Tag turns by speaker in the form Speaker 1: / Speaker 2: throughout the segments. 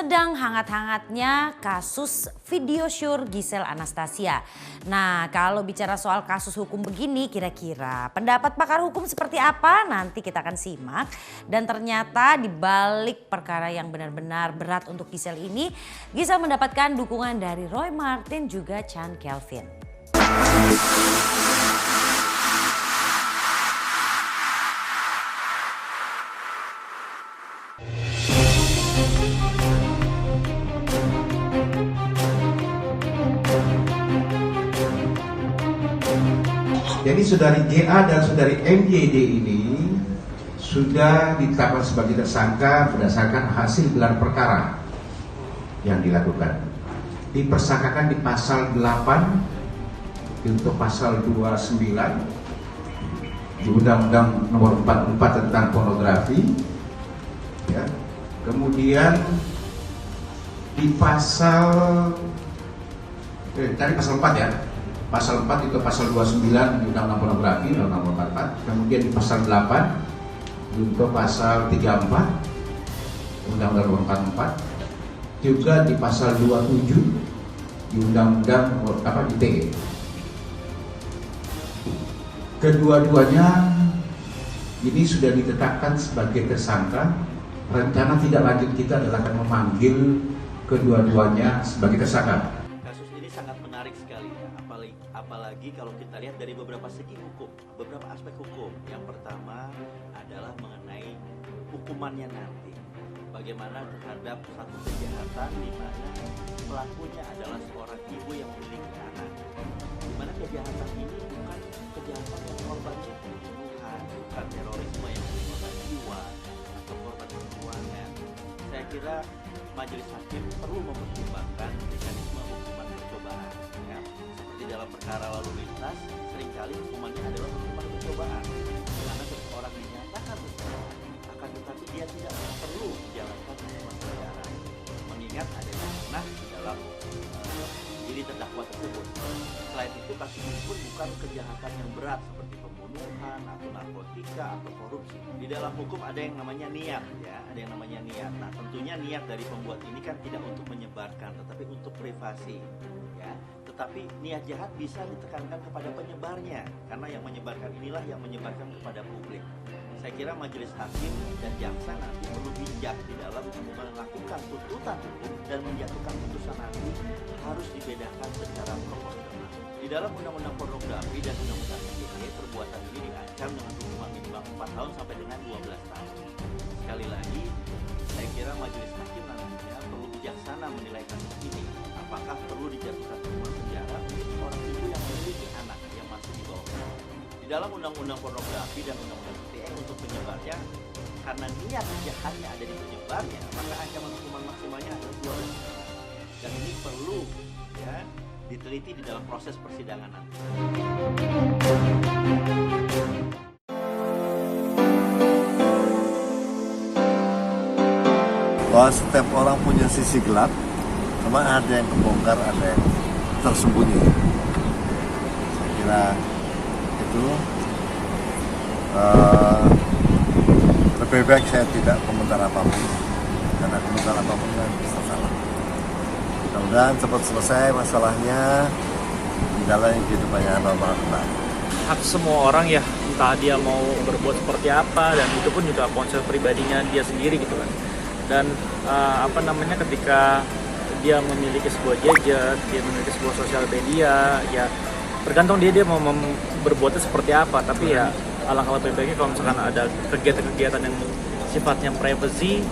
Speaker 1: sedang hangat-hangatnya kasus video syur Gisel Anastasia. Nah, kalau bicara soal kasus hukum begini, kira-kira pendapat pakar hukum seperti apa? Nanti kita akan simak. Dan ternyata di balik perkara yang benar-benar berat untuk Gisel ini, Gisel mendapatkan dukungan dari Roy Marten juga Chand Kelvin.
Speaker 2: Jadi saudari GA dan saudari MYD ini sudah ditetapkan sebagai tersangka berdasarkan hasil gelar perkara yang dilakukan. Dipersangkakan di pasal 8 untuk pasal 29 di Undang-Undang Nomor 44 tentang pornografi. Ya. Kemudian di pasal tadi pasal 4 ya. Pasal 4 itu pasal 29 di Undang-Undang Pornografi, Undang-Undang 44. Kemudian di pasal 8 untuk pasal 34 Undang-Undang 44. Juga di pasal 27 di Undang-Undang ITE. Kedua-duanya ini sudah ditetapkan sebagai tersangka. Rencana tidak lanjut kita adalah akan memanggil kedua-duanya sebagai tersangka.
Speaker 3: Sangat menarik sekali ya, apalagi kalau kita lihat dari beberapa segi hukum, beberapa aspek hukum. Yang pertama adalah mengenai hukumannya nanti. Bagaimana terhadap satu kejahatan di mana pelakunya adalah seorang ibu yang memiliki anak. Di mana kejahatan ini bukan kejahatan yang korbannya pembunuhan, bukan terorisme yang menimbulkan jiwa atau korban pembunuhan. Saya kira majelis hakim perlu mempertimbangkan mekanisme hukuman percobaan. Ya. Seperti dalam perkara lalu lintas, seringkali hukumannya adalah hukuman percobaan. Karena seseorang dinyatakan bersalah, akan tetapi dia tidak perlu menjalankan hukuman penjara. Mengingat adanya pernah di dalam diri terdakwa tersebut. Selain itu, kasus ini pun bukan kejahatan yang berat seperti pembunuhan atau narkotika atau korupsi. Di dalam hukum ada yang namanya niat, ya, ada yang namanya niat. Nah, tentunya niat dari pembuat ini kan tidak untuk menyebarkan, tetapi untuk privasi, ya. Tetapi niat jahat bisa ditekankan kepada penyebarnya, karena yang menyebarkan inilah yang menyebarkan kepada publik. Saya kira majelis hakim dan jaksa nanti perlu bijak di dalam melakukan tuntutan hukum dan menjatuhkan putusan nanti harus dibedakan secara proporsional. Di dalam Undang-Undang Pornografi dan Undang-Undang ITE, perbuatan ini diancam dengan hukuman minimal 4 tahun sampai dengan 12 tahun. Sekali lagi, saya kira majelis hakim nantinya perlu bijaksana menilai kasus ini. Apakah perlu dijatuhkan hukuman penjara untuk seorang ibu yang memiliki anak yang masih di bawah. Di dalam Undang-Undang Pornografi dan Undang-Undang ITE untuk penyebarnya, karena niat jahatnya ada di penyebarnya, maka ancaman hukuman maksimalnya adalah 12 tahun. Dan ini perlu, ya, diteliti di dalam proses persidangan nanti.
Speaker 4: Bahwa setiap orang punya sisi gelap, cuma ada yang kebongkar, ada yang tersembunyi. Saya kira itu lebih baik saya tidak komentar apapun, karena komentar apapun kan bisa salah. Mudah-mudahan cepat selesai masalahnya, menjalani kehidupannya normal kembali.
Speaker 5: Hak semua orang ya, entah dia mau berbuat seperti apa, dan itu pun juga ponsel pribadinya dia sendiri gitu kan. Dan ketika dia memiliki sebuah gadget, dia memiliki sebuah sosial media, ya tergantung dia mau berbuatnya seperti apa. Tapi ya alangkah lebih baiknya kalau misalkan ada kegiatan-kegiatan yang sifatnya privacy,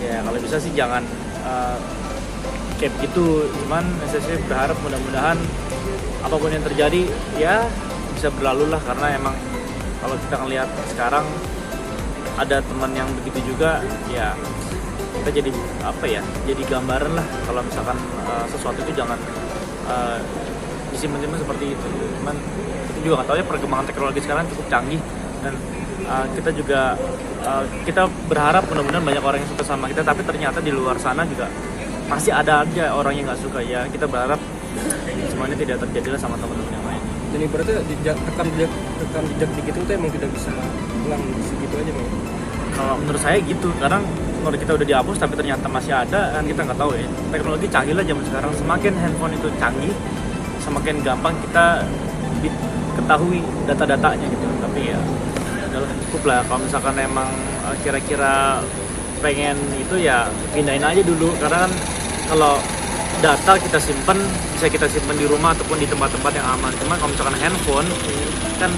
Speaker 5: ya kalau bisa sih jangan kayak begitu. Cuman saya berharap mudah-mudahan apapun yang terjadi ya bisa berlalu lah, karena emang kalau kita ngelihat sekarang ada teman yang begitu juga, ya kita jadi gambaran lah kalau misalkan sesuatu itu jangan disimpan-simpan seperti itu. Cuman kita juga nggak tahu ya, perkembangan teknologi sekarang cukup canggih, dan kita berharap mudah-mudahan banyak orang yang suka sama kita, tapi ternyata di luar sana juga pasti ada aja orang yang nggak suka. Ya kita berharap semuanya tidak terjadi lah sama teman-teman yang lain.
Speaker 6: Jadi berarti rekam jejak dikit itu emang tidak bisa pulang segitu aja, Bang?
Speaker 5: Kalau menurut saya gitu, kadang menurut kita udah dihapus tapi ternyata masih ada, kan kita nggak tahu ya. Teknologi canggih lah zaman sekarang, semakin handphone itu canggih semakin gampang kita ketahui data-datanya gitu. Tapi ya adalah cukup lah kalau misalkan emang kira-kira pengen itu ya pindahin aja dulu, karena kan kalau data kita simpen bisa kita simpen di rumah ataupun di tempat-tempat yang aman. Cuman kalau misalkan handphone kan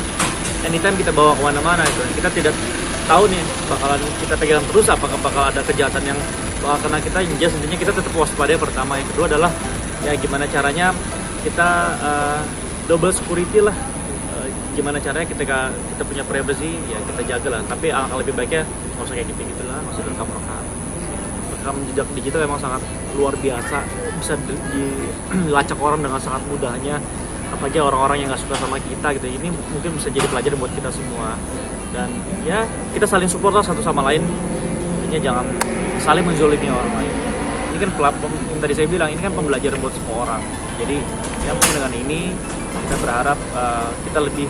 Speaker 5: anytime kita bawa kemana-mana itu, kita tidak tahu nih bakalan kita pegang terus apakah bakal ada kejahatan yang bakal kena kita. Jelas intinya kita tetap waspada pertama. Yang kedua adalah ya gimana caranya kita double security lah. Gimana caranya ketika kita punya privacy ya kita jaga lah. Tapi alangkah lebih baiknya nggak usah kayak gitu lah, nggak usah rekam jejak digital emang sangat luar biasa, bisa dilacak orang dengan sangat mudahnya, apalagi orang-orang yang nggak suka sama kita gitu. Ini mungkin bisa jadi pelajaran buat kita semua, dan ya kita saling support lah satu sama lain. Intinya jangan saling menzolimi orang lain. Ini kan platform yang tadi saya bilang, ini kan pembelajaran buat semua orang. Jadi ya mungkin dengan ini kita berharap kita lebih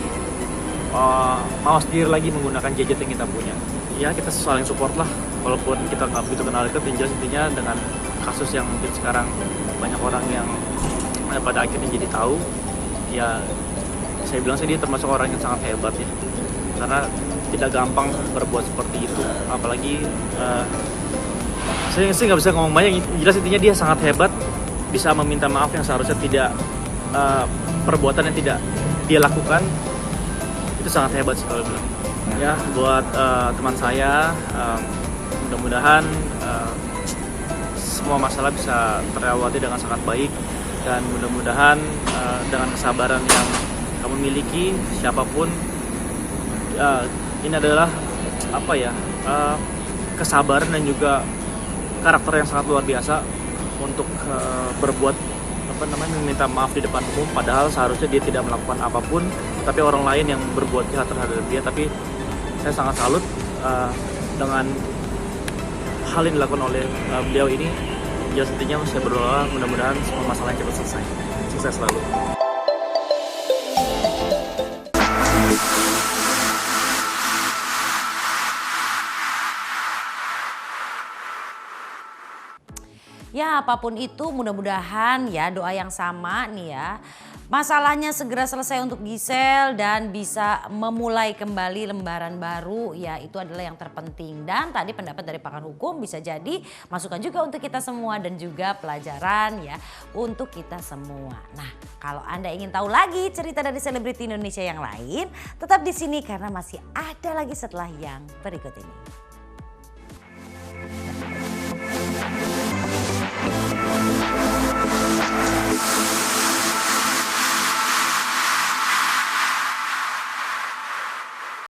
Speaker 5: mawas diri lagi menggunakan gadget yang kita punya. Ya kita saling support lah, walaupun kita nggak begitu kenal dekat. Jelas intinya dengan kasus yang mungkin sekarang banyak orang yang pada akhirnya jadi tahu, ya saya bilang sih dia termasuk orang yang sangat hebat ya, karena tidak gampang berbuat seperti itu. Apalagi saya sih nggak bisa ngomong banyak, jelas intinya dia sangat hebat, bisa meminta maaf yang seharusnya tidak, perbuatan yang tidak dia lakukan, itu sangat hebat sekali bilang. Ya buat teman saya, mudah-mudahan semua masalah bisa terlewati dengan sangat baik, dan mudah-mudahan dengan kesabaran yang kamu miliki siapapun, ini adalah apa ya, kesabaran dan juga karakter yang sangat luar biasa untuk berbuat meminta maaf di depan umum, padahal seharusnya dia tidak melakukan apapun, tapi orang lain yang berbuat jahat terhadap dia. Tapi saya sangat salut dengan hal yang dilakukan oleh beliau ini. Jelas intinya saya berdoa mudah-mudahan semua masalah cepat selesai. Sukses selalu.
Speaker 1: Ya apapun itu mudah-mudahan ya doa yang sama nih ya. Masalahnya segera selesai untuk Giselle dan bisa memulai kembali lembaran baru, ya itu adalah yang terpenting. Dan tadi pendapat dari pakar hukum bisa jadi masukan juga untuk kita semua dan juga pelajaran ya untuk kita semua. Nah kalau Anda ingin tahu lagi cerita dari selebriti Indonesia yang lain, tetap di sini karena masih ada lagi setelah yang berikut ini.